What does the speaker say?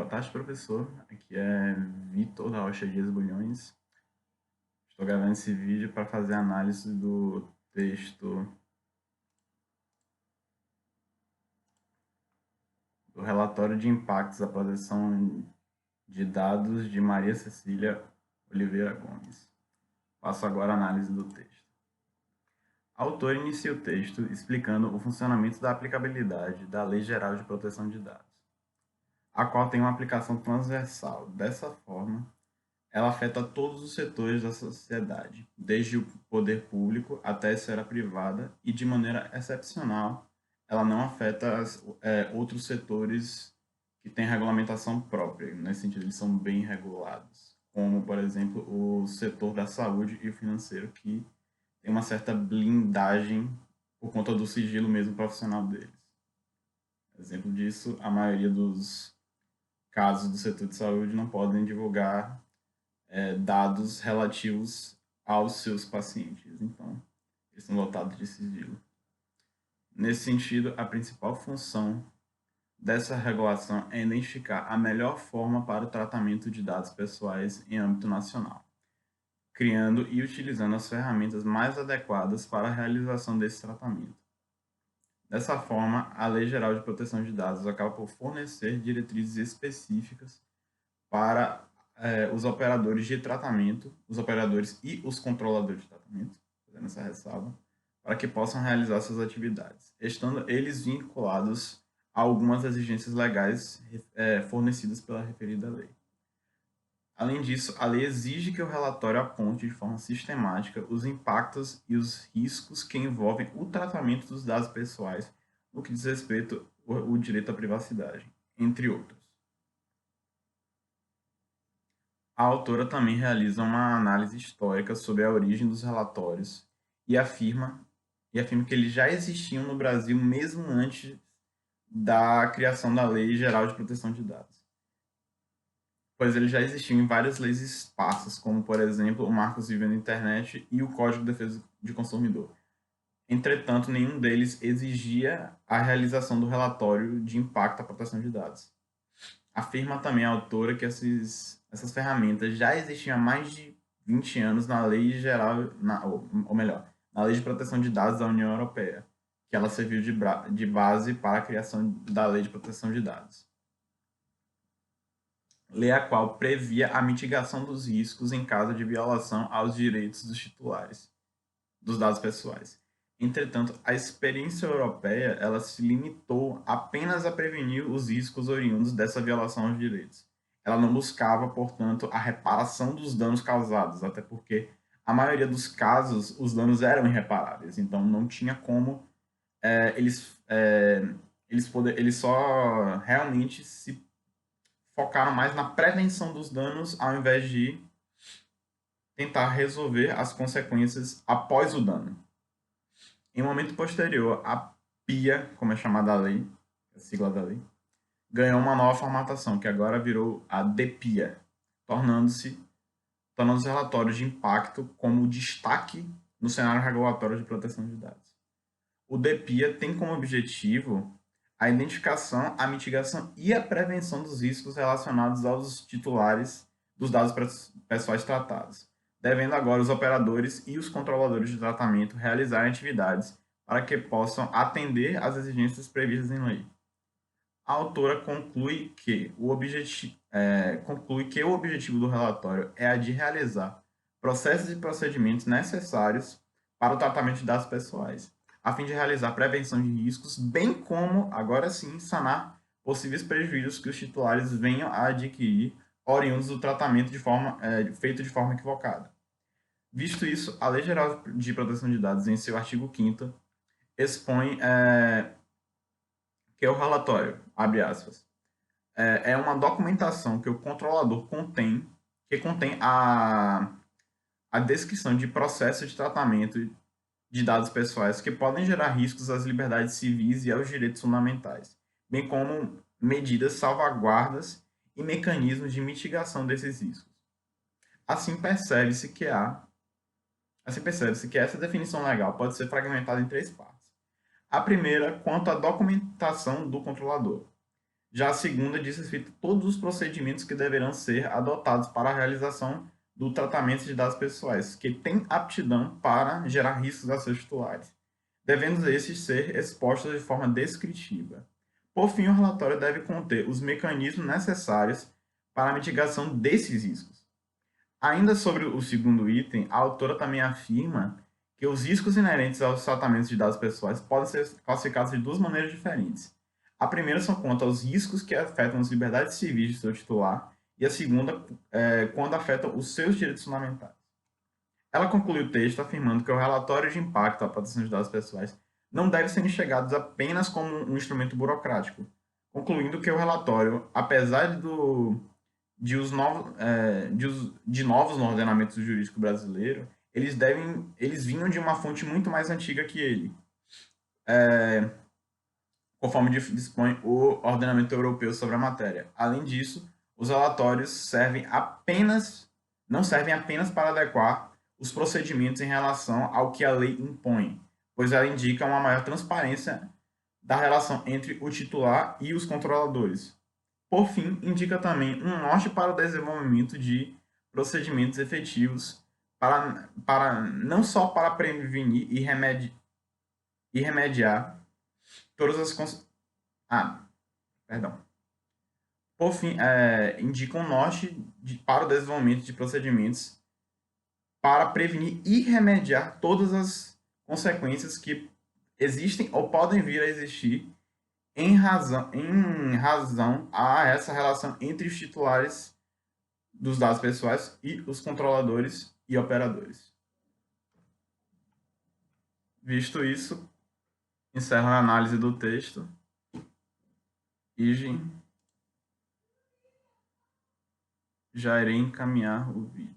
Boa tarde, professor. Aqui é Vitor da Rocha Dias Bulhões. Estou gravando esse vídeo para fazer análise do texto do relatório de impactos da proteção de dados de Maria Cecília Oliveira Gomes. Passo agora a análise do texto. A autora inicia o texto explicando o funcionamento da aplicabilidade da Lei Geral de Proteção de Dados, a qual tem uma aplicação transversal. Dessa forma, ela afeta todos os setores da sociedade, desde o poder público até a esfera privada, e de maneira excepcional, ela não afeta outros setores que têm regulamentação própria. Nesse sentido, eles são bem regulados, como, por exemplo, o setor da saúde e o financeiro, que tem uma certa blindagem por conta do sigilo mesmo profissional deles. Exemplo disso, a maioria dos casos do setor de saúde não podem divulgar dados relativos aos seus pacientes. Então, eles são lotados de sigilo. Nesse sentido, a principal função dessa regulação é identificar a melhor forma para o tratamento de dados pessoais em âmbito nacional, criando e utilizando as ferramentas mais adequadas para a realização desse tratamento. Dessa forma, a Lei Geral de Proteção de Dados acaba por fornecer diretrizes específicas para os operadores de tratamento, os operadores e os controladores de tratamento, fazendo essa ressalva, para que possam realizar suas atividades, estando eles vinculados a algumas exigências legais fornecidas pela referida lei. Além disso, a lei exige que o relatório aponte de forma sistemática os impactos e os riscos que envolvem o tratamento dos dados pessoais no que diz respeito ao direito à privacidade, entre outros. A autora também realiza uma análise histórica sobre a origem dos relatórios e afirma que eles já existiam no Brasil mesmo antes da criação da Lei Geral de Proteção de Dados, pois eles já existiam em várias leis esparsas, como, por exemplo, o Marco Civil da Internet e o Código de Defesa do Consumidor. Entretanto, nenhum deles exigia a realização do relatório de impacto à proteção de dados. Afirma também a autora que essas ferramentas já existiam há mais de 20 anos na Lei Geral, na Lei de Proteção de Dados da União Europeia, que ela serviu de base para a criação da Lei de Proteção de Dados. Lei a qual previa a mitigação dos riscos em caso de violação aos direitos dos titulares dos dados pessoais. Entretanto, a experiência europeia ela se limitou apenas a prevenir os riscos oriundos dessa violação aos direitos. Ela não buscava, portanto, a reparação dos danos causados, até porque a maioria dos casos os danos eram irreparáveis, então não tinha como eles só realmente se focaram mais na prevenção dos danos ao invés de tentar resolver as consequências após o dano. Em um momento posterior, a PIA, como é chamada a lei, a sigla da lei, ganhou uma nova formatação, que agora virou a DPIA, tornando os relatórios de impacto como destaque no cenário regulatório de proteção de dados. O DPIA tem como objetivo a identificação, a mitigação e a prevenção dos riscos relacionados aos titulares dos dados pessoais tratados, devendo agora os operadores e os controladores de tratamento realizarem atividades para que possam atender às exigências previstas em lei. A autora conclui que o objetivo do relatório é a de realizar processos e procedimentos necessários para o tratamento de dados pessoais, a fim de realizar prevenção de riscos, bem como, agora sim, sanar possíveis prejuízos que os titulares venham a adquirir oriundos do tratamento feito de forma equivocada. Visto isso, a Lei Geral de Proteção de Dados, em seu artigo 5º, expõe que o relatório, abre aspas, é uma documentação que o controlador que contém a descrição de processo de tratamento de dados pessoais que podem gerar riscos às liberdades civis e aos direitos fundamentais, bem como medidas, salvaguardas e mecanismos de mitigação desses riscos. Assim percebe-se que essa definição legal pode ser fragmentada em 3 partes. A primeira, quanto à documentação do controlador. Já a segunda diz respeito a todos os procedimentos que deverão ser adotados para a realização do tratamento de dados pessoais, que têm aptidão para gerar riscos a seus titulares, devendo esses ser expostos de forma descritiva. Por fim, o relatório deve conter os mecanismos necessários para a mitigação desses riscos. Ainda sobre o segundo item, a autora também afirma que os riscos inerentes aos tratamentos de dados pessoais podem ser classificados de duas maneiras diferentes. A primeira são quanto aos riscos que afetam as liberdades civis de seu titular, e a segunda quando afetam os seus direitos fundamentais. Ela conclui o texto afirmando que o relatório de impacto à proteção de dados pessoais não deve ser enxergado apenas como um instrumento burocrático, concluindo que o relatório, apesar de novos no ordenamento jurídico brasileiro, eles vinham de uma fonte muito mais antiga que ele, conforme dispõe o ordenamento europeu sobre a matéria. Além disso, os relatórios não servem apenas para adequar os procedimentos em relação ao que a lei impõe, pois ela indica uma maior transparência da relação entre o titular e os controladores. Por fim, indica também um norte para o desenvolvimento de procedimentos efetivos não só para prevenir e remediar todas as perdão. Por fim, indica um norte para o desenvolvimento de procedimentos para prevenir e remediar todas as consequências que existem ou podem vir a existir em razão a essa relação entre os titulares dos dados pessoais e os controladores e operadores. Visto isso, encerro a análise do texto e já irei encaminhar o vídeo.